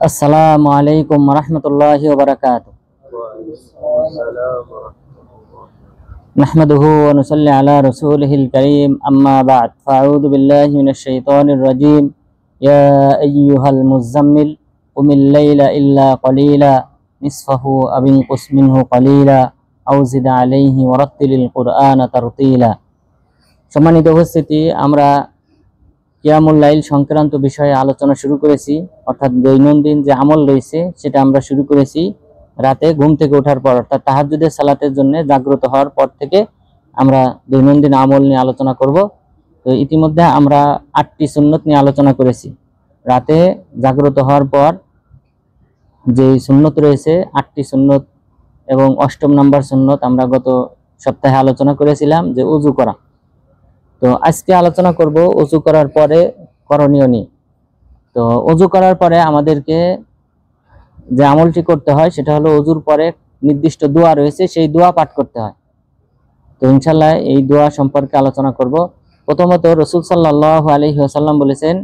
আসসালামু আলাইকুম ওয়া রাহমাতুল্লাহি ওয়া বারাকাতুহু। নাহমাদুহু ওয়া নুসাল্লি আলা রাসূলিহিল কারীম, আম্মা বা'দ। ফাআউযু বিল্লাহি মিনাশ শাইতানির রাজীম। ইয়া আইয়ুহাল মুযাম্মিল কুমিল লাইলা ইল্লা ক্বালিলা নিসফাহু আও ইনকুস মিনহু ক্বালিলা আও জিদ আলাইহি ওয়া রাত্তিলিল কুরআনা তারতিলা। সম্মানিত উপস্থিতি, আমরা কিয়ামুল লাইল সংক্রান্ত বিষয়ে আলোচনা শুরু করেছি। অর্থাৎ দৈনন্দিন যে আমল রয়েছে সেটা আমরা শুরু করেছি রাতে ঘুম থেকে ওঠার পর, অর্থাৎ তাহাজ্জুদের সালাতের জন্য জাগ্রত হওয়ার পর থেকে আমরা দৈনন্দিন আমল নিয়ে আলোচনা করব। তো ইতিমধ্যে আমরা 8টি সুন্নত নিয়ে আলোচনা করেছি। রাতে জাগ্রত হওয়ার পর যে সুন্নত রয়েছে 8টি সুন্নত, এবং 8ম নাম্বার সুন্নত আমরা গত সপ্তাহে আলোচনা করেছিলাম যে ওযু করা। তো আজকে আলোচনা করব ওযু করার পরে করণীয় নিয়ে। তো ওযু করার পরে আমাদেরকে যে আমলটি করতে হয় সেটা হলো ওযুর পরে নির্দিষ্ট দোয়া রয়েছে, সেই দোয়া পাঠ করতে হয়। তো ইনশাআল্লাহ এই দোয়া সম্পর্কে আলোচনা করব। প্রথমত রাসূল সাল্লাল্লাহু আলাইহি ওয়াসাল্লাম বলেছেন,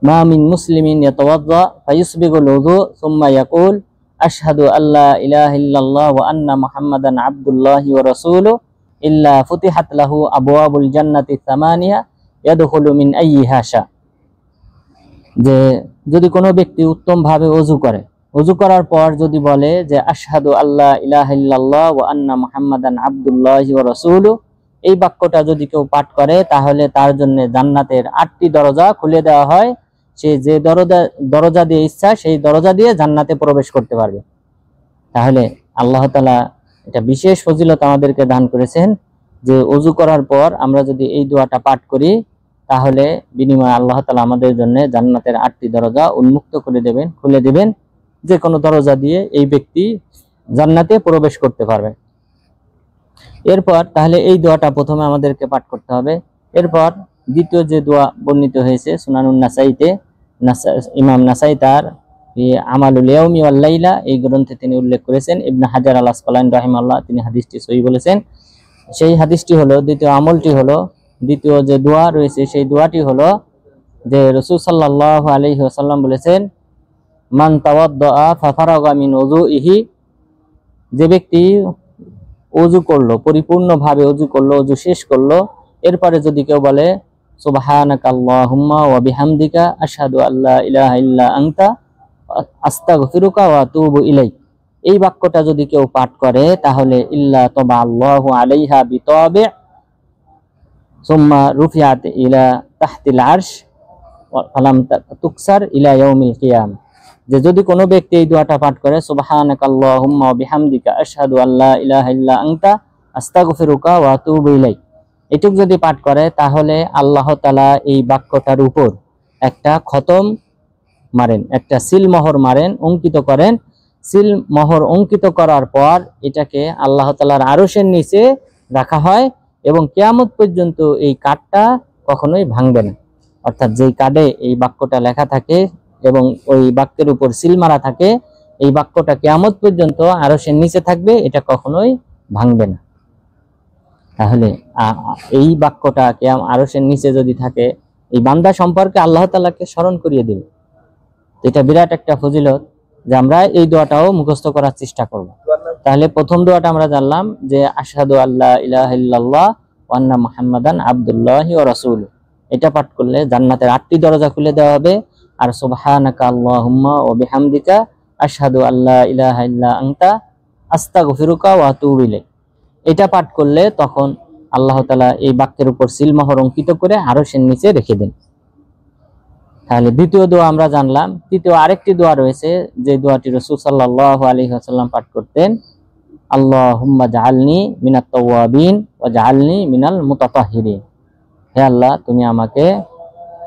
মা মিন মুসলিমিন ইয়াতাওয়াদ্দা ফায়ুসবিগুল ওযু সুম্মা ইয়াকুল আশহাদু আল্লা ইলাহা ইল্লাল্লাহ ওয়া আন্না মুহাম্মাদান আবদুল্লাহি ওয়া রাসূলুহু ইল্লা ফুতিহাত লাহু আবওয়াবুল জান্নাতি সামানিয়া ইয়াদখুলু মিন আইয়িহা শা। যে যদি কোনো ব্যক্তি উত্তম ভাবে ওযু করে, ওযু করার পর যদি বলে যে আশহাদু আল্লা ইলাহা ইল্লাল্লাহ ওয়া আন্না মুহাম্মাদান আবদুল্লাহি ওয়া রাসূলুহু, এই বাক্যটা যদি কেউ পাঠ করে তাহলে তার জন্য জান্নাতের 8টি দরজা খুলে দেওয়া হয়। সে যে দরজা দিয়ে ইচ্ছা সেই দরজা দিয়ে জান্নাতে প্রবেশ করতে পারবে। তাহলে আল্লাহ তাআলা এটা বিশেষ ফজিলত আমাদেরকে দান করেছেন যে ওযু করার পর আমরা যদি এই দোয়াটা পাঠ করি তাহলে বিনিময়ে আল্লাহ তাআলা আমাদের জন্য জান্নাতের 8টি দরজা উন্মুক্ত করে দেবেন, খুলে দেবেন। যে কোনো দরজা দিয়ে এই ব্যক্তি জান্নাতে প্রবেশ করতে পারবে। এরপর তাহলে এই দোয়াটা প্রথমে আমাদেরকে পাঠ করতে হবে। এরপর দ্বিতীয় যে দোয়া বর্ণিত হয়েছে সুনানুন নাসাইতে, ইমাম নাসাই তার আমালুল ইয়াউমি ওয়াল লাইলা এই গ্রন্থে তিনি উল্লেখ করেছেন। ইবনে হাজার আল আসকালানী রাহিমাহুল্লাহ তিনি হাদিসটি সহিহ বলেছেন। সেই হাদিসটি হলো, দ্বিতীয় আমলটি হলো, দ্বিতীয় যে দোয়া রয়েছে সেই দোয়াটি হলো যে রাসূল সাল্লাল্লাহু আলাইহি ওয়াসাল্লাম বলেছেন, মান তাওয়াদ্দা ফাফারাগা মিন ওযুইহি, যে ব্যক্তি ওযু করলো, পরিপূর্ণভাবে ওযু করলো, ওযু শেষ করলো, এরপরে যদি কেউ বলে সুবহানাকা আল্লাহুম্মা ওয়া বিহামদিকা আশহাদু আল্লা ইলাহা ইল্লা আনতা আস্তাগফিরুকা ওয়া আতুবু ইলাইক, এই বাক্যটা যদি কেউ পাঠ করে তাহলে ইল্লা তাবা আল্লাহু আলাইহা বিতাবি সুম্মা রুফিআত ইলা তাহতিল আরশ ফালাম তুকসার ইলা ইয়াউমিল কিয়ামা। যে যদি কোনো ব্যক্তি এই দোয়াটা পাঠ করে সুবহানাকা আল্লাহুম্মা ওয়া বিহামদিকা আশহাদু আল্লা ইলাহা ইল্লা আনতা আস্তাগফিরুকা ওয়া আতুবু ইলাইক, এটুক যদি পাঠ করে তাহলে আল্লাহ তাআলা এই বাক্যটার উপর একটা খতম মারেন, একটা সিল মোহর মারেন, অঙ্কিত করেন। সিল মোহর অঙ্কিত করার পর এটাকে আল্লাহ তাআলার আরশের নিচে রাখা হয় এবং কিয়ামত পর্যন্ত এই কার্ডটা কখনোই ভাঙবে না। অর্থাৎ যেই কার্ডে এই বাক্যটা লেখা থাকে এবং ওই বাক্যের উপর সিল মারা থাকে, এই বাক্যটা কিয়ামত পর্যন্ত আরশের নিচে থাকবে, এটা কখনোই ভাঙবে না। তাহলে এই বাক্যটা আরশের নিচে যদি থাকে, এই বান্দা সম্পর্কে আল্লাহ তাআলাকে স্মরণ করিয়ে দেবে। এটা বিরাট একটা ফজিলত যে আমরা এই দোয়াটাও মুখস্থ করার চেষ্টা করব। তাহলে প্রথম দোয়াটা আমরা জানলাম যে আশহাদু আল্লা ইলাহা ইল্লাল্লাহ ওয়া আন্না মুহাম্মাদান আবদুল্লাহি ওয়া রাসূলুহু, এটা পাঠ করলে জান্নাতের 8টি দরজা খুলে দেওয়া হবে। আর সুবহানাকা আল্লাহুম্মা ওয়া বিহামদিকা আশহাদু আল্লা ইলাহা ইল্লা আনতা আস্তাগফিরুকা ওয়া আতুবু ইলাইক, এটা পাঠ করলে তখন আল্লাহ তাআলা এই বাক্যের উপর সিলমোহর অঙ্কিত করে আরশের নিচে রেখে দেন। তাহলে দ্বিতীয় দোয়া আমরা জানলাম। তৃতীয় আরেকটি দোয়া রয়েছে যে দোয়াটি রাসূল সাল্লাল্লাহু আলাইহি ওয়াসাল্লাম পাঠ করতেন, আল্লাহুম্মা জাআলনি মিনাত তাওয়াবিন ওয়া জাআলনি মিনাল মুতাতাহহিরিন, হে আল্লাহ তুমি আমাকে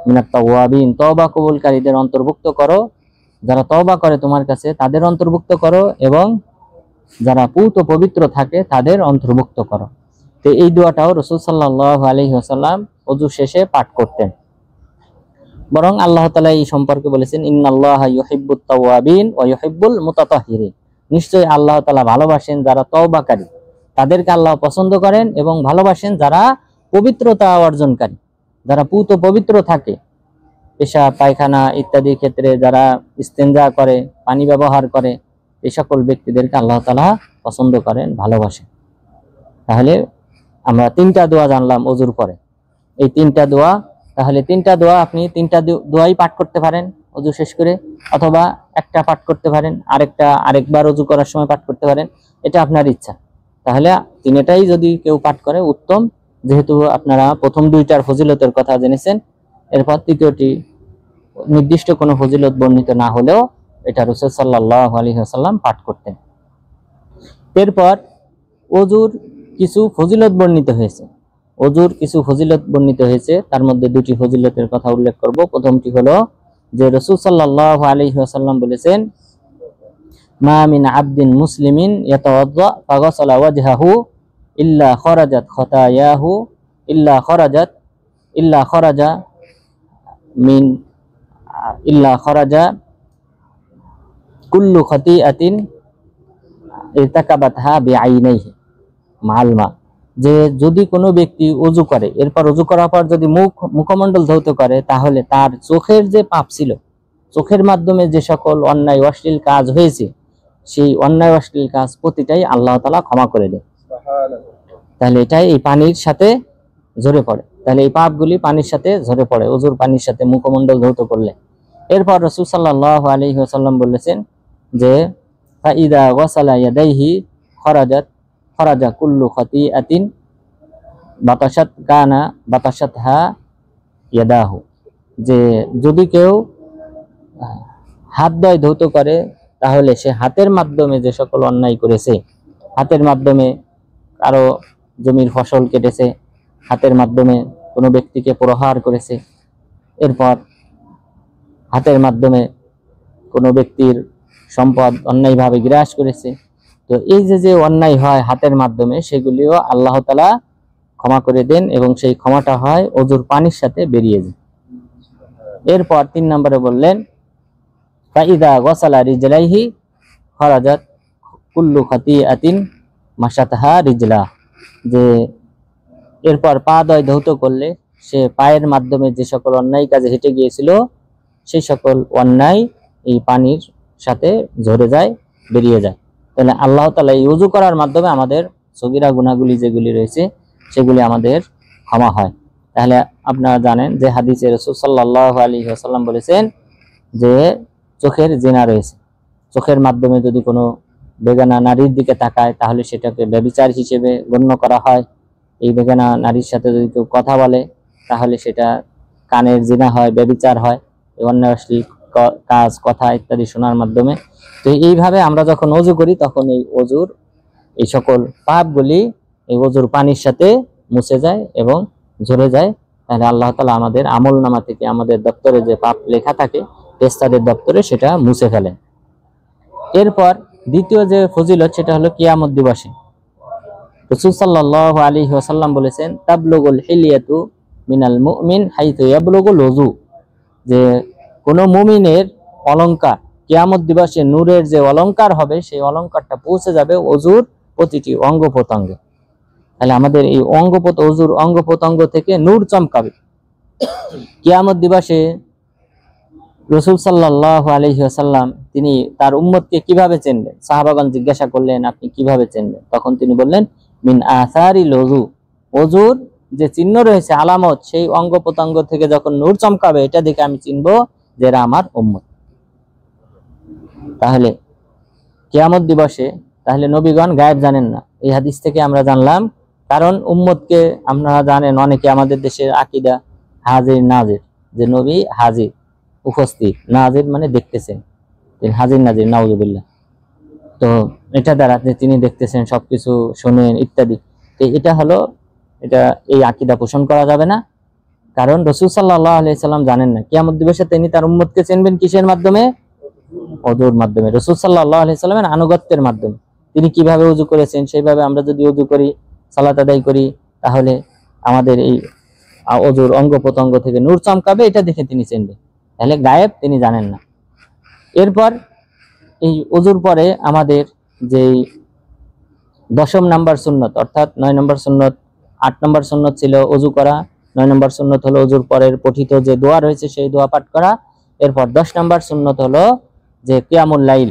মিনাত তাওয়াবিন, তওবা কবুলকারীদের অন্তর্ভুক্ত করো, যারা তওবা করে তোমার কাছে তাদের অন্তর্ভুক্ত করো, এবং যারা পূত পবিত্র থাকে তাদের অন্তর্ভুক্ত করো। তো এই দোয়াটাও রাসূল সাল্লাল্লাহু আলাইহি ওয়াসাল্লাম ওযু শেষে পাঠ করতেন। বরং আল্লাহ তাআলা এই সম্পর্কে বলেছেন, ইন্নাল্লাহা ইউহিব্বুত তাওয়াবিন ওয়া ইউহিব্বুল মুতাতাহহিরিন, নিশ্চয়ই আল্লাহ তাআলা ভালোবাসেন যারা তওবাকারী, তাদেরকে আল্লাহ পছন্দ করেন, এবং ভালোবাসেন যারা পবিত্রতা অর্জনকারী, যারা পূত পবিত্র থাকে। পেশাব পায়খানা ইত্যাদি ক্ষেত্রে যারা ইস্তেঞ্জা করে, পানি ব্যবহার করে, এই সকল ব্যক্তিদেরকে আল্লাহ তাআলা পছন্দ করেন, ভালোবাসেন। তাহলে আমরা 3টা দোয়া জানলাম অজুর পরে। এই 3টা দোয়া, তাহলে 3টা দোয়া আপনি 3টা দোয়াই পাঠ করতে পারেন অজু শেষ করে, অথবা একটা পাঠ করতে পারেন, আরেকবার অজু করার সময় পাঠ করতে পারেন, এটা আপনার ইচ্ছা। তাহলে 3টাই যদি কেউ পাঠ করে উত্তম, যেহেতু আপনারা প্রথম 2টার ফজিলতের কথা জেনেছেন, এরপর 3য়টি নির্দিষ্ট কোনো ফজিলত বর্ণিত না হলেও এটা রাসূল সাল্লাল্লাহু আলাইহি ওয়াসাল্লাম পাঠ করতেন। এরপর অজুর কিছু ফজিলত বর্ণিত হয়েছে। অজুর কিছু ফজিলত বর্ণিত হয়েছে, তার মধ্যে 2টি ফজিলতের কথা উল্লেখ করব। প্রথমটি হলো যে রাসূল সাল্লাল্লাহু আলাইহি ওয়াসাল্লাম বলেছেন, মা মিন আবদিন মুসলিমিন ইয়াতাওয়াদ্দা ফাগাসালা ওয়াজহাহু ইল্লা খারাজাত খাতায়াহু ইল্লা খারাজা কুল্লু খাতিআতিন ইরতাকাবাতহা বিআইনাইহি মাল মা। যে যদি কোনো ব্যক্তি অজু করে, এরপর অজু করার পর যদি মুখমণ্ডল ধৌত করে, তাহলে তার চোখের যে পাপ ছিল, চোখের মাধ্যমে যে সকল অন্যায় অশ্লীল কাজ হয়েছে, সেই অন্যায় অশ্লীল কাজ প্রতিটাই আল্লাহ তাআলা ক্ষমা করে দেন। তাহলে এটাই এই পানির সাথে ঝরে পড়ে। তাহলে এই পাপগুলি পানির সাথে ঝরে পড়ে অজুর পানির সাথে মুখমণ্ডল ধৌত করলে। এরপর রাসূল সাল্লাল্লাহু আলাইহি ওয়াসাল্লাম বলেছেন যে ফাইদা ওয়াসালা ইয়াদাইহি খরাজা কুল্লু খাতিআতিন বাতাসাতহা ইয়াদাহু। যে যদি কেউ হাত দ্বয় ধৌত করে, তাহলে সে হাতের মাধ্যমে যে সকল অন্যায় করেছে, হাতের মাধ্যমে কারো জমির ফসল কেটেছে, হাতের মাধ্যমে কোনো ব্যক্তিকে প্রহার করেছে, এরপর হাতের মাধ্যমে কোনো ব্যক্তির সম্পদ অন্যায়ভাবে গ্রাস করেছে, তো এই যে অন্যায় হয় হাতের মাধ্যমে, সেগুলিও আল্লাহ তাআলা ক্ষমা করে দেন, এবং সেই ক্ষমাটা হয় অজুর পানির সাথে বেরিয়ে যায়। এরপর 3 নম্বরে বললেন ফাইদা গাসালা রিজলাইহি খরাজাত কুল্লু খাতিআতিন মাশাতাহা রিজলা। যে এরপর পা দ্বয় ধৌত করলে সে পায়ের মাধ্যমে যে সকল অন্যায় কাজে হেঁটে গিয়েছিল, সেই সকল অন্যায় এই পানির সাথে ঝরে যায়, বেরিয়ে যায়। তাহলে আল্লাহ তাআলা এই ওযু করার মাধ্যমে আমাদের সগীরা গুনাহগুলি যেগুলি রয়েছে সেগুলি আমাদের ক্ষমা হয়। তাহলে আপনারা জানেন যে হাদিসে রাসূল সাল্লাল্লাহু আলাইহি ওয়াসাল্লাম বলেছেন যে চোখের জিনা রয়েছে, চোখের মাধ্যমে যদি কোনো বেগানা নারীর দিকে তাকায়, তাহলে সেটাকে ব্যভিচার হিসেবে গণ্য করা হয়। এই বেগানা নারীর সাথে যদি কেউ কথা বলে, তাহলে সেটা কানের জিনা হয়, ব্যভিচার হয়, এই অন্যায় অশ্লীল কাজ, কথা ইত্যাদি শোনার মাধ্যমে। তো এইভাবে আমরা যখন ওযু করি, তখন এই ওযুর এই সকল পাপগুলি এই ওযুর পানির সাথে মুছে যায় এবং ঝরে যায়। তাহলে আল্লাহ তাআলা আমাদের আমলনামা থেকে, আমাদের দপ্তরে যে পাপ লেখা থাকে ফেরেশতাদের দপ্তরে, সেটা মুছে ফেলেন। এরপর দ্বিতীয় যে ফজিলত, সেটা হলো কিয়ামত দিবসে রাসূল সাল্লাল্লাহু আলাইহি ওয়াসাল্লাম বলেছেন তাবলুগুল হিলিয়াতু মিনাল মুমিন হাইতু ইয়াবলুগুল ওযু। যে কোনো মুমিনের অলংকার কিয়ামত দিবসে নূরের যে অলংকার হবে, সেই অলংকারটা পৌঁছে যাবে ওযুর প্রতিটি অঙ্গ প্রত্যঙ্গে। তাহলে আমাদের এই ওযুর অঙ্গ প্রত্যঙ্গ থেকে নূর চমকাবে। কিয়ামত দিবসে রাসূল সাল্লাল্লাহু আলাইহি ওয়াসাল্লাম তিনি তার উম্মতকে কিভাবে চিনবেন? সাহাবাগণ জিজ্ঞাসা করলেন, আপনি কিভাবে চিনবেন? তখন তিনি বললেন, মিন আসারিল ওযু। ওযুর যে চিহ্ন রয়েছে, আলামত, সেই অঙ্গ প্রত্যঙ্গ থেকে যখন নূর চমকাবে, এটা দেখে আমি চিনবো যে এরা আমার উম্মত। তাহলে কিয়ামত দিবসে তাহলে নবীগণ গায়েব জানেন না, এই হাদিস থেকে আমরা জানলাম। কারণ উম্মতকে আপনারা জানেন, অনেকে আমাদের দেশের আকীদা হাজির নাজির, যে নবী হাজির উপস্থিত, নাজির মানে দেখতেছেন, তিনি হাজির নাজির, নাউযুবিল্লাহ। তো এটা দ্বারা যে তিনি দেখতেছেন, সবকিছু শোনেন ইত্যাদি, তো এটা হলো, এটা এই আকীদা পোষণ করা যাবে না। কারণ রাসূল সাল্লাল্লাহু আলাইহি সাল্লাম জানেন না। কিয়ামত দিবসে তিনি তার উম্মতকে চিনবেন কিসের মাধ্যমে? ওযুর মাধ্যমে, রাসূল সাল্লাল্লাহু আলাইহি সাল্লামের আনুগত্যের মাধ্যমে। তিনি কিভাবে ওযু করেছেন, সেইভাবে আমরা যদি ওযু করি, সালাত আদায় করি, তাহলে আমাদের এই ওযুর অঙ্গ প্রত্যঙ্গ থেকে নূর চমকাবে, এটা দেখে তিনি চিনবেন। তাহলে গায়েব তিনি জানেন না। এরপর এই ওযুর পরে আমাদের যে 10 নম্বর সুন্নত, অর্থাৎ 9 নম্বর সুন্নত, 8 নম্বর সুন্নত ছিল ওযু করা, 9 নম্বর সুন্নত হলো ওযুর পরের পঠিত যে দোয়া রয়েছে সেই দোয়া পাঠ করা। এরপর 10 নম্বর সুন্নত হলো যে কিয়ামুল লাইল,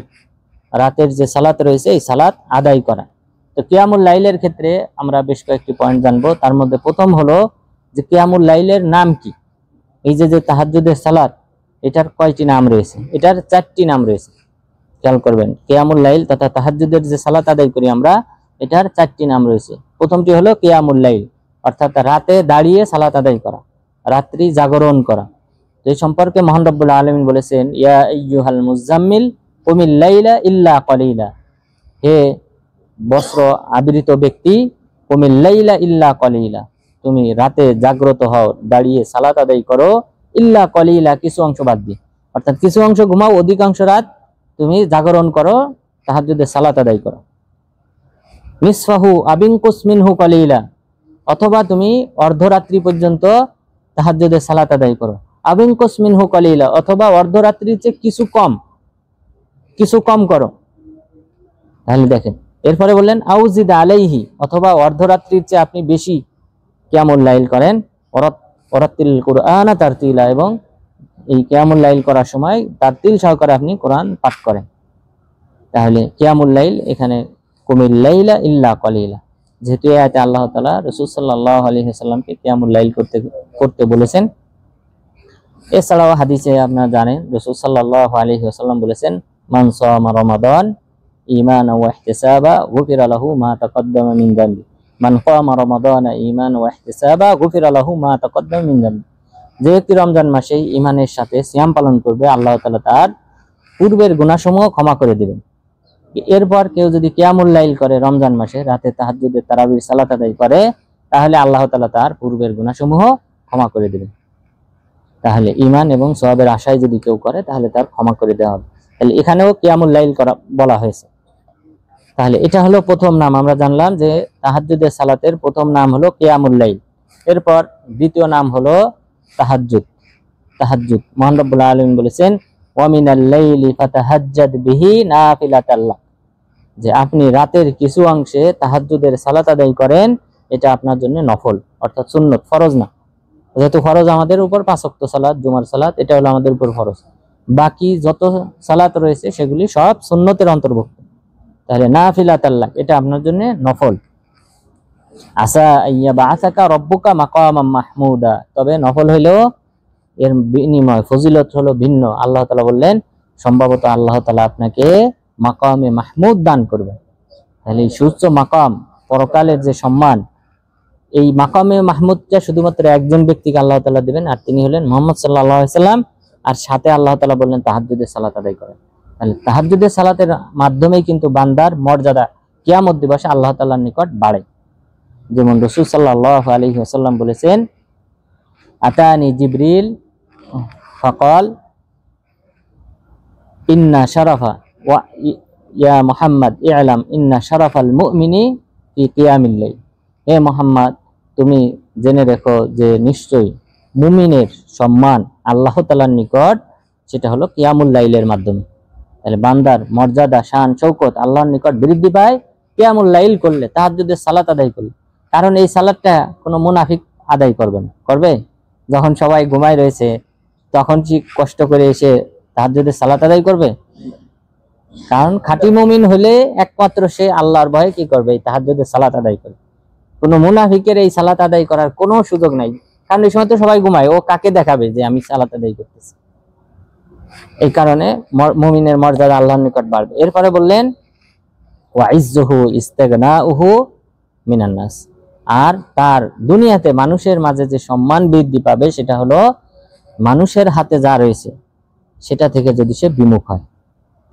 রাতের যে সালাত রয়েছে এই সালাত আদায় করা। তো কিয়ামুল লাইলের ক্ষেত্রে আমরা বেশ কয়েকটি পয়েন্ট জানবো। তার মধ্যে প্রথম হলো যে কিয়ামুল লাইলের নাম কি। এই যে তাহাজ্জুদের সালাত, এটার কয়টি নাম রয়েছে? এটার 4টি নাম রয়েছে। খেয়াল করবেন, কিয়ামুল লাইল তথা তাহাজ্জুদের যে সালাত আদায় করি আমরা, এটার 4টি নাম রয়েছে। প্রথমটি হলো কিয়ামুল লাইল, অর্থাৎ রাতে দাঁড়িয়ে সালাত আদায় করা, রাত্রি জাগরণ করা। তো এই সম্পর্কে মহান রব্বুল আলামিন বলেছেন, ইয়া আইয়ুহাল মুজাম্মিল কুমিল লাইলা ইল্লা কলিলা, হে বস্ত্র আবৃত ব্যক্তি, কুমিল লাইলা ইল্লা কলিলা, তুমি রাতে জাগ্রত হও, দাঁড়িয়ে সালাত আদায় করো, ইল্লা কলিলা, কিছু অংশ বাদ দিয়ে, অর্থাৎ কিছু অংশ ঘুমাও, অধিকাংশ রাত তুমি জাগরণ করো, তাহাজ্জুদের সালাত আদায় করো। নিসফাহু আবিনকুস মিনহু কলিলা, অথবা তুমি অর্ধরাত্রি পর্যন্ত তাহাজ্জুদের সালাত আদায় করো। আবিনকুস মিনহু কলিলা, অথবা অর্ধরাত্রির চেয়ে কিছু কম করো। তাহলে দেখেন, এরপরে বললেন আউজিদ আলাইহি, অথবা অর্ধরাত্রির চেয়ে আপনি বেশি কিয়ামুল লাইল করেন। ওরাত্তিল কুরআনা তারতিলা, এবং এই কিয়ামুল লাইল করার সময় তারতিল সহকারে আপনি কোরআন পাঠ করেন। তাহলে কিয়ামুল লাইল এখানে কুমিল লাইলা ইল্লা কলিলা, যেহেতু এই আয়াতে আল্লাহ তাআলা রাসূল সাল্লাল্লাহু আলাইহি ওয়াসাল্লামকে কিয়ামুল লাইল করতে বলেছেন। এছাড়াও হাদিসে আপনারা জানেন রাসূল সাল্লাল্লাহু আলাইহি ওয়াসাল্লাম বলেছেন, মান সামা রমাদান ঈমানান ওয়া ইহতিসাবা গুফিরা লাহু মা তাকদ্দামা মিন যামবি, মান কামা রমাদানা ঈমানান ওয়া ইহতিসাবা গুফিরা লাহু মা তাকদ্দামা মিন যামবি, যে ব্যক্তি রমজান মাসে ঈমানের সাথে সিয়াম পালন করবে, আল্লাহ তাআলা তার পূর্বের গুনাহসমূহ ক্ষমা করে দিবেন। এরপর কেউ যদি কিয়ামুল লাইল করে রমজান মাসে, রাতে তাহাজ্জুদের তারাবির সালাত আদায় করে, তাহলে আল্লাহ তাআলা তার পূর্বের গুনাহসমূহ ক্ষমা করে দিবেন। তাহলে ঈমান এবং সওয়াবের আশায় যদি কেউ করে, তাহলে তার ক্ষমা করে দেওয়া হবে। তাহলে এখানেও কিয়ামুল লাইল করা বলা হয়েছে। তাহলে এটা হলো প্রথম নাম। আমরা জানলাম যে তাহাজ্জুদের সালাতের প্রথম নাম হলো কিয়ামুল লাইল। এরপর দ্বিতীয় নাম হলো তাহাজ্জুদ। মহান রব্বুল আলামিন বলেছেন, ওয়া মিনাল লাইলি ফাতাহাজ্জাদ বিহি নাফিলাতাল লাক, যে আপনি রাতের কিছু অংশে তাহাজ্জুদের সালাত আদায় করেন, এটা আপনার জন্য নফল, অর্থাৎ সুন্নত, ফরজ না। যেহেতু ফরজ আমাদের উপর 5 ওয়াক্ত সালাত, জুমার সালাত, এটা হলো আমাদের উপর ফরজ। বাকি যত সালাত রয়েছে সেগুলি সব সুন্নতের অন্তর্ভুক্ত। তাহলে নাফিলাতাল লাক, এটা আপনার জন্য নফল। আসা আইয়াবাআসাকা রব্বুকা মাকামাম মাহমুদা, তবে নফল হইলেও এর বিনিময় ফজিলত হলো ভিন্ন। আল্লাহ তাআলা বললেন, সম্ভবত আল্লাহ তাআলা আপনাকে মাকামে মাহমুদ দান করবেন। তাহলে এই সুউচ্চ মাকাম, পরকালের যে সম্মান, এই মাকামে মাহমুদটা শুধুমাত্র একজন ব্যক্তিকে আল্লাহ তাআলা দিবেন, আর তিনি হলেন মুহাম্মদ সাল্লাল্লাহু আলাইহি সাল্লাম। আর সাথে আল্লাহ তাআলা বললেন তাহাজ্জুদের সালাত আদায় করেন। তাহলে তাহাজ্জুদের সালাতের মাধ্যমেই কিন্তু বান্দার মর্যাদা কিয়ামত দিবসে আল্লাহ তাআলার নিকট বাড়ে। যেমন রাসূল সাল্লাল্লাহু আলাইহি ওয়াসাল্লাম বলেছেন, আতানি জিবরিল ফাকাল ইন্না শারাফা ওয়া ইয়া মুহাম্মদ ই'লাম ইন্না শারাফাল মুমিনি ফি কিয়ামিল লাইল, হে মুহাম্মদ তুমি জেনে রেখো যে নিশ্চয়ই মুমিনের সম্মান আল্লাহ তাআলার নিকট সেটা হলো কিয়ামুল লাইলের মাধ্যমে। তাহলে বান্দার মর্যাদা, শান, শৌকত আল্লাহর নিকট বৃদ্ধি পায় কিয়ামুল লাইল করলে, তাহাজ্জুদের সালাত আদায় করলে। কারণ এই সালাতটা কোনো মুনাফিক আদায় করবে না। করবে? যখন সবাই ঘুমায় রয়েছে তখন কি কষ্ট করে এসে তাহাজ্জুদের সালাত আদায় করবে? কারণ খাঁটি মুমিন হলে একমাত্র সে আল্লাহর ভয়ে কি করবে? এই তাহাজ্জুদের সালাত আদায় করবে। কোনো মুনাফিকের এই সালাত আদায় করার কোনো সুযোগ নাই। কারণ এই সময় তো সবাই ঘুমায়, ও কাকে দেখাবে যে আমি সালাত আদায় করতেছি? এই কারণে মুমিনের মর্যাদা আল্লাহর নিকট বাড়বে। এরপরে বললেন, ওয়া ইজ্জুহু ইস্তিগনাউহু মিনান নাস, আর তার দুনিয়াতে মানুষের মাঝে যে সম্মান বৃদ্ধি পাবে সেটা হলো মানুষের হাতে যা রয়েছে সেটা থেকে যদি সে বিমুখ হয়।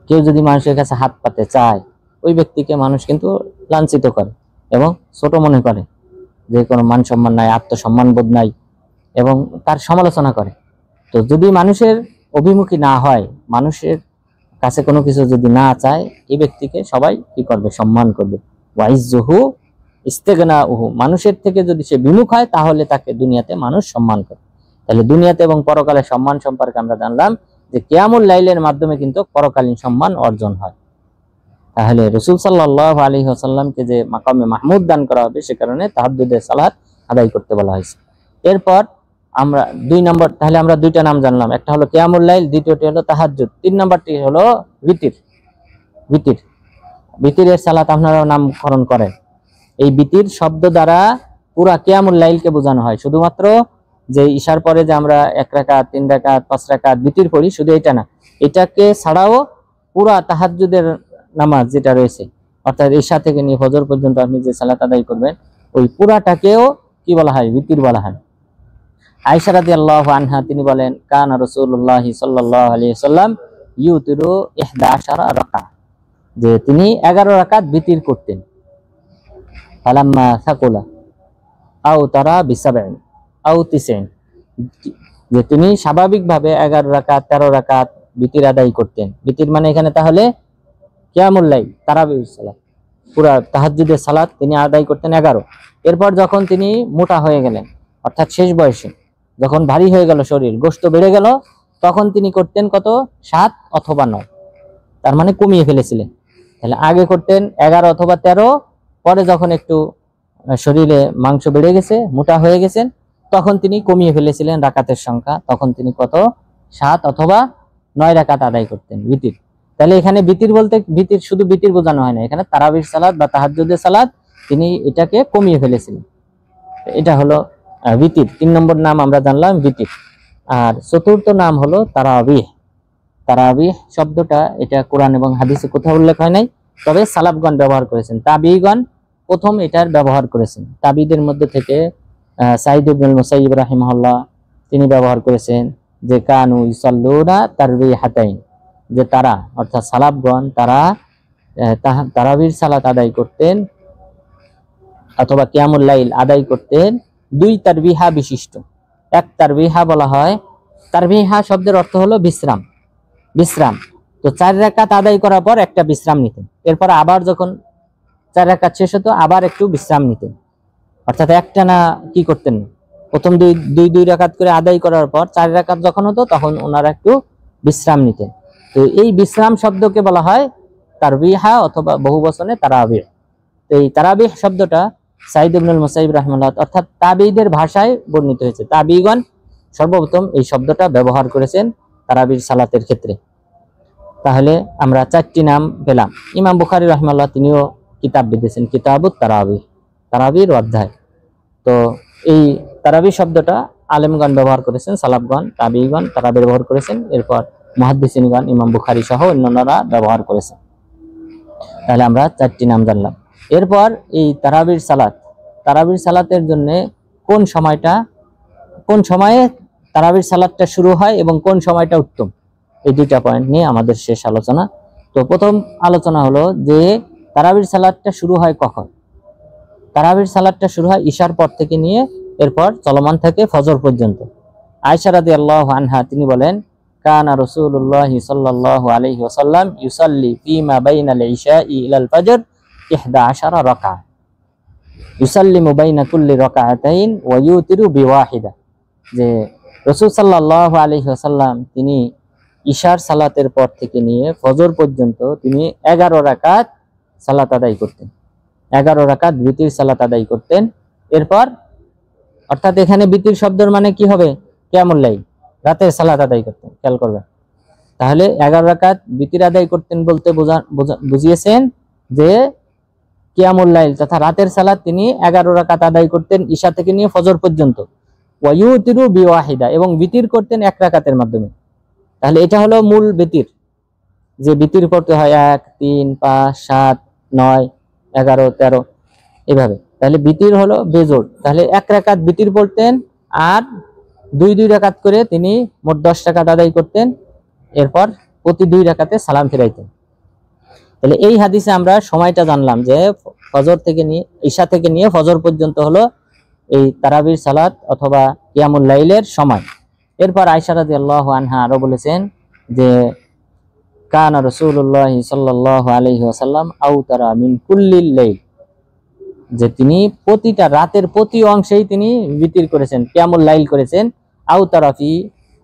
কেউ যদি মানুষের কাছে হাত পাতে চায়, ওই ব্যক্তিকে মানুষ কিন্তু লাঞ্ছিত করে এবং ছোট মনে করে, যে কোনো মান সম্মান নাই, আত্মসম্মান বোধ নাই, এবং তার সমালোচনা করে। তো যদি মানুষের অভিমুখী না হয়, মানুষের কাছে কোনো কিছু যদি না চায়, এই ব্যক্তিকে সবাই কি করবে? সম্মান করবে। ওয়াইজ্জুহু ইস্তিগনাউহু, মানুষের থেকে যদি সে বিমুখ হয় তাহলে তাকে দুনিয়াতে মানুষ সম্মান করে। তাহলে দুনিয়াতে এবং পরকালের সম্মান সম্পর্কে আমরা জানলাম যে কিয়ামুল লাইলের মাধ্যমে কিন্তু পরকালীন সম্মান অর্জন হয়। তাহলে রাসূল সাল্লাল্লাহু আলাইহি ওয়াসাল্লামকে যে মাকামে মাহমুদ দান করা হবে, সে কারণে তাহাজ্জুদের সালাত আদায় করতে বলা হয়েছে। এরপর আমরা 2 নম্বর, তাহলে আমরা দুইটা নাম জানলাম, একটা হলো কিয়ামুল লাইল, দ্বিতীয়টি হলো তাহাজ্জুদ, 3 নম্বরটি হলো বিতির। বিতির, বিতিরের সালাত আপনারা নামকরণ করেন। এই বিতির শব্দ দ্বারা পুরা কিয়ামুল লাইলকে বোঝানো হয়। শুধুমাত্র যে ঈশার পরে যে আমরা 1 রাকাত, 3 রাকাত, 5 রাকাত বিতির পড়ি, শুধু এটা না, এটাকে ছাড়াও পুরা তাহাজ্জুদের নামাজ যেটা রয়েছে, অর্থাৎ ঈশা থেকে নিয়ে ফজর পর্যন্ত আপনি যে সালাত আদায় করবেন, ওই পুরাটাকেও কি বলা হয়? বিতির বলা হয়। আয়েশা রাদিয়াল্লাহু আনহা তিনি বলেন, কানা রাসূলুল্লাহ সাল্লাল্লাহু আলাইহি ওয়াসাল্লাম ইউতিরু 11 রাকাত, যে তিনি 11 রাকাত বিতির করতেন। ফালাম্মা সাকুলা আও তারা বিসাবঈন আও তিসঈন, যে তিনি স্বাভাবিকভাবে 11 রাকাত 13 রাকাত বিতির আদায় করতেন। বিতির মানে এখানে তাহলে কিয়ামুল লাইল, তারাবির সালাত, পুরা তাহাজ্জুদের সালাত তিনি আদায় করতেন 11। এরপর যখন তিনি মোটা হয়ে গেলেন, অর্থাৎ শেষ বয়সে যখন ভারী হয়ে গেল শরীর, গোশত বেড়ে গেল, তখন তিনি করতেন কত? 7 অথবা 9, তার মানে কমিয়ে ফেলেছিলেন। তাহলে আগে করতেন 11 অথবা 13, পরে যখন একটু শরীরে মাংস বেড়ে গেছে, মোটা হয়ে গেছেন, তখন তিনি কমিয়ে ফেলেছিলেন রাকাতের সংখ্যা, তখন তিনি কত? 7 অথবা 9 রাকাত আদায় করতেন বিতির। তাহলে এখানে বিতির বলতে বিতির শুধু বিতির বোঝানো হয় না, এখানে তারাবির সালাত বা তাহাজ্জুদের সালাত তিনি এটাকে কমিয়ে ফেলেছিলেন। এটা হলো বিতির। 3 নম্বর নাম আমরা জানলাম বিতির। আর চতুর্থ নাম হলো তারাবিহ। তারাবিহ শব্দটা এটা কোরআন এবং হাদিসে কোথাও উল্লেখ হয় নাই, তবে সালাফগণ ব্যবহার করেছেন, তাবিঈগণ প্রথম এটার ব্যবহার করেছেন। তাবিদের মধ্যে থেকে সাঈদ ইবনুল মুসাইয়িব রাহিমাহুল্লাহ তিনি ব্যবহার করেছেন যে কানু ইসাল্লুনা তারবিহাতাইন, যে তারা অর্থাৎ সালাফগণ তারা তারাবির সালাত আদায় করতেন অথবা কিয়ামুল লাইল আদায় করতেন 2 তারবিহা বিশিষ্ট। এক তারবিহা বলা হয়, তারবিহা শব্দের অর্থ হলো বিশ্রাম, বিশ্রাম। তো 4 রাকাত আদায় করার পর একটা বিশ্রাম নিতেন, এরপর আবার যখন 4 রাকাত শেষ হতো আবার একটু বিশ্রাম নিতেন, অর্থাৎ একটানা কি করতেন না, প্রথম 2 রাকাত করে আদায় করার পর 4 রাকাত যখন হতো তখন ওনারা একটু বিশ্রাম নিতেন। তো এই বিশ্রাম শব্দকে বলা হয় তারবিহা অথবা বহু বচনে তারাবিহ। তো এই তারাবিহ শব্দটা সাঈদ ইবনুল মুসাইয়িব রাহিমাহুল্লাহ অর্থাৎ তাবিঈদের ভাষায় বর্ণিত হয়েছে। তাবিঈগণ সর্বপ্রথম এই শব্দটা ব্যবহার করেছেন তারাবির সালাতের ক্ষেত্রে। তাহলে আমরা 4টি নাম পেলাম। ইমাম বুখারী রাহিমাহুল্লাহ তিনিও কিতাব লিখেছেন, কিতাবুত তারাবিহ, তারাবির অধ্যায়। তো এই তারাবিহ শব্দটা আলেমগণ ব্যবহার করেছেন, সালাফগণ তাবিঈগণ তারা ব্যবহার করেছেন, এরপর মুহাদ্দিসিনগণ ইমাম বুখারী সহ অন্যান্যরা ব্যবহার করেছেন। তাহলে আমরা 4টি নাম জানলাম। এরপর এই তারাবির সালাত, তারাবির সালাতের জন্য কোন সময়ে তারাবির সালাতটা শুরু হয় এবং কোন সময়টা উত্তম, এই 2টা পয়েন্ট নিয়ে আমাদের শেষ আলোচনা। তো প্রথম আলোচনা হলো যে তারাবির সালাতটা শুরু হয় কখন। তারাবির সালাতটা শুরু হয় ঈশার পর থেকে নিয়ে এরপর চলমান থাকে ফজর পর্যন্ত। আয়েশা রাদিয়াল্লাহু আনহা তিনি বলেন, কানা রাসূলুল্লাহ সাল্লাল্লাহু আলাইহি ওয়াসাল্লাম ইউসাল্লি ফিমা বাইনাল ইশাই ইলাল ফজর 11 রাকাত ইউসাল্লিমু বাইনা কুল্লি রাকাতাইন ওয়া ইউতিরু বিওয়াহিদা, যে রাসূল সাল্লাল্লাহু আলাইহি ওয়াসাল্লাম তিনি ঈশার সালাতের পর থেকে নিয়ে ফজর পর্যন্ত তিনি 11 রাকাত সালাত আদায় করতেন, 11 রাকাত বিতির সালাত আদায় করতেন। এরপর অর্থাৎ এখানে বিতির শব্দের মানে কি হবে? কিয়ামুল লাইল, রাতের সালাত আদায় করতেন, খেয়াল করবেন। তাহলে 11 রাকাত বিতির আদায় করতেন বলতে বুঝিয়েছেন যে কিয়ামুল লাইল তথা রাতের সালাত তিনি 11 রাকাত আদায় করতেন ঈশা থেকে নিয়ে ফজর পর্যন্ত। ওয়া ইউতিরু বিওয়াহিদা, এবং বিতির করতেন 1 রাকাতের মাধ্যমে। তাহলে এটা হলো মূল বিতির, যে বিতির করতে হয় 1, 3, 5, 7, 9, 11, 13 এভাবে। তাহলে বিতির হলো বেজোড়। তাহলে 1 রাকাত বিতির পড়তেন আর 2 রাকাত করে তিনি মোট 10 রাকাত আদায় করতেন, এরপর প্রতি 2 রাকাতে সালাম ফিরাইতেন। তাহলে এই হাদিসে আমরা সময়টা জানলাম যে ফজর থেকে নিয়ে ঈশা থেকে নিয়ে ফজর পর্যন্ত হলো এই তারাবির সালাত অথবা কিয়ামুল লাইলের সময়। এরপর আয়েশা রাদিয়াল্লাহু আনহা আরো বলেছেন যে কানা রাসূলুল্লাহ সাল্লাল্লাহু আলাইহি ওয়াসাল্লাম আউতারা মিন কুল্লিল লাইল, যে তিনি প্রতিটা রাতের প্রতি অংশেই তিনি বিতির করেছেন, কিয়ামুল লাইল করেছেন। আউতারা ফি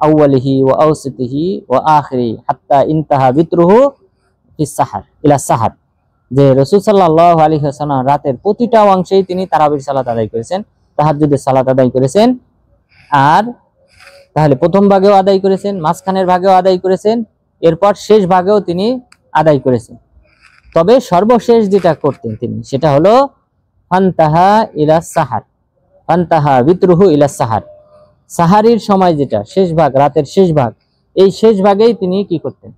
আউয়ালিহি ওয়া আওসাতিহি ওয়া আখিরি হাত্তা ইনতাহা বিতরুহু ফিস সাহার ইলা সাহার, যে রাসূল সাল্লাল্লাহু আলাইহি ওয়াসাল্লাম রাতের প্রতিটা অংশেই তিনি তারাবির সালাত আদায় করেছেন, তাহাজ্জুদের সালাত আদায় করেছেন, আর তাহলে প্রথম ভাগেও আদায় করেছেন, মাঝখানের ভাগেও আদায় করেছেন, এরপর শেষ ভাগেও তিনি আদায় করেছেন। তবে সর্বশেষ যেটা করতেন তিনি সেটা হলো ফান্তাহা ইলা সাহার, ফান্তাহা বিতরুহু ইলা সাহার, সাহারির সময় যেটা শেষ ভাগ, রাতের শেষ ভাগ, এই শেষ ভাগেই তিনি কি করতেন,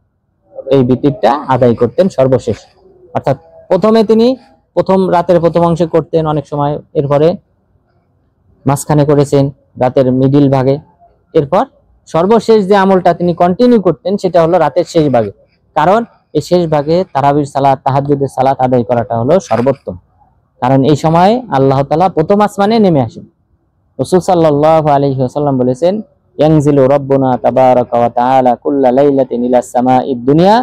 এই বিতিরটা আদায় করতেন সর্বশেষ। অর্থাৎ প্রথমে তিনি রাতের প্রথম অংশে করতেন অনেক সময়, এরপরে মাঝখানে করেছেন রাতের মিডিল ভাগে, এরপর সর্বশেষ যে আমলটা তিনি কন্টিনিউ করতেন সেটা হলো রাতের শেষ ভাগে। কারণ এই শেষ ভাগে তারাবির সালাত, তাহাজ্জুদের সালাত আদায় করাটা হলো সর্বোত্তম। কারণ এই সময় আল্লাহ তাআলা প্রথম আসমানে নেমে আসেন। রাসূল সাল্লাল্লাহু আলাইহি ওয়াসাল্লাম বলেছেন, ইয়ানজিলু রাব্বুনা তাবারাকা ওয়া তাআলা কুল্লা লাইলাতিন ইলাস সামাঈদ দুনিয়া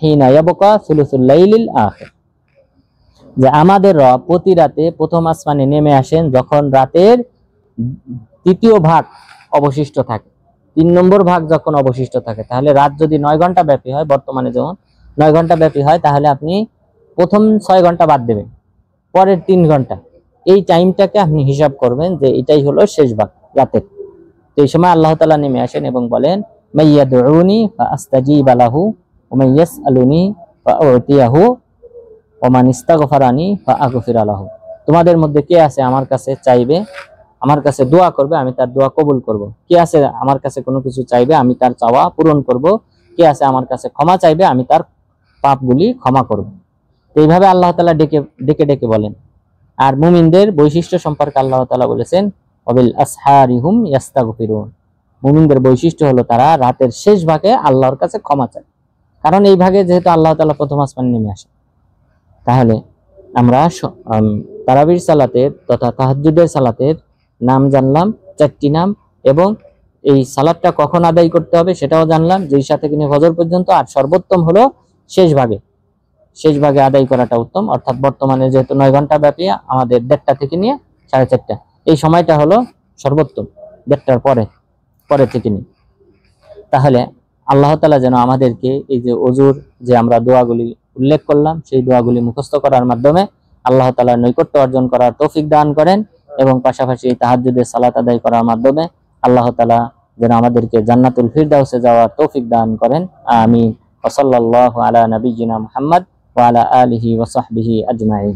হিনা ইয়াবকা সুলুসুল লাইলিল আখির, যে আমাদের রব প্রতি রাতে প্রথম আসমানে নেমে আসেন যখন রাতের তৃতীয় ভাগ অবশিষ্ট থাকে, 3 নম্বর ভাগ যখন অবশিষ্ট থাকে। তাহলে রাত যদি 9 ঘন্টা ব্যাপী হয়, বর্তমানে যেমন 9 ঘন্টা ব্যাপী হয়, তাহলে আপনি প্রথম 6 ঘন্টা বাদ দেবেন, পরের 3 ঘন্টা এই টাইমটাকে আপনি হিসাব করবেন যে এটাই হলো শেষ ভাগ রাতের। তো এই সময় আল্লাহ তাআলা নেমে আসেন এবং বলেন, মাইয়াদউনি ফাআস্তাজিবা লাহু ওয়া মাইয়াসআলুনি ফাউতিয়াহু ওয়া মান ইস্তাগফারানি ফাআগফিরা লাহু। তোমাদের মধ্যে কে আছে আমার কাছে চাইবে, আমার কাছে দোয়া করবে, আমি তার দোয়া কবুল করব। কে আছে আমার কাছে কোনো কিছু চাইবে, আমি তার চাওয়া পূরণ করব। কে আছে আমার কাছে ক্ষমা চাইবে, আমি তার পাপগুলি ক্ষমা করব। এইভাবে আল্লাহ তাআলা ডেকে ডেকে বলেন। আর মুমিনদের বৈশিষ্ট্য সম্পর্কে আল্লাহ তাআলা বলেছেন, ওয়াবিল আসহারিহুম ইয়াস্তাগফিরুন, মুমিনদের বৈশিষ্ট্য হলো তারা রাতের শেষ ভাগে আল্লাহর কাছে ক্ষমা চায়। কারণ এই ভাগে যেহেতু আল্লাহ তাআলা প্রথম আসমানে নেমে আসে। তাহলে আমরা তারাবির সালাতের তথা তাহাজ্জুদের সালাতের নাম জানলাম, 4টি নাম, এবং এই সালাতটা কখন আদায় করতে হবে সেটাও জানলাম, যেই সাথে কিনে ফজর পর্যন্ত। আর সর্বোত্তম হলো শেষ ভাগে আদায় করাটা উত্তম। অর্থাৎ বর্তমানে যেহেতু 9 ঘন্টা ব্যাপী, আমাদের 1:30 থেকে নিয়ে 4:30 এই সময়টা হলো সর্বোত্তম, 1:30টার পরে থেকে নিয়ে। তাহলে আল্লাহ তাআলা যেন আমাদেরকে এই যে ওযুর যে আমরা দোয়াগুলি উল্লেখ করলাম, সেই দোয়াগুলি মুখস্থ করার মাধ্যমে আল্লাহ তাআলার নৈকট্য অর্জন করার তৌফিক দান করেন, এবং পাশাপাশি তাহাজ্জুদের সালাত আদায় করার মাধ্যমে আল্লাহ তাআলা যেন আমাদেরকে জান্নাতুল ফিরদাউসে যাওয়ার তৌফিক দান করেন। আমিন। ওয়া সাল্লাল্লাহু আলা নাবিয়্যিনা মুহাম্মদ ওয়া আলা আলিহি ওয়া সাহবিহি আজমাইন।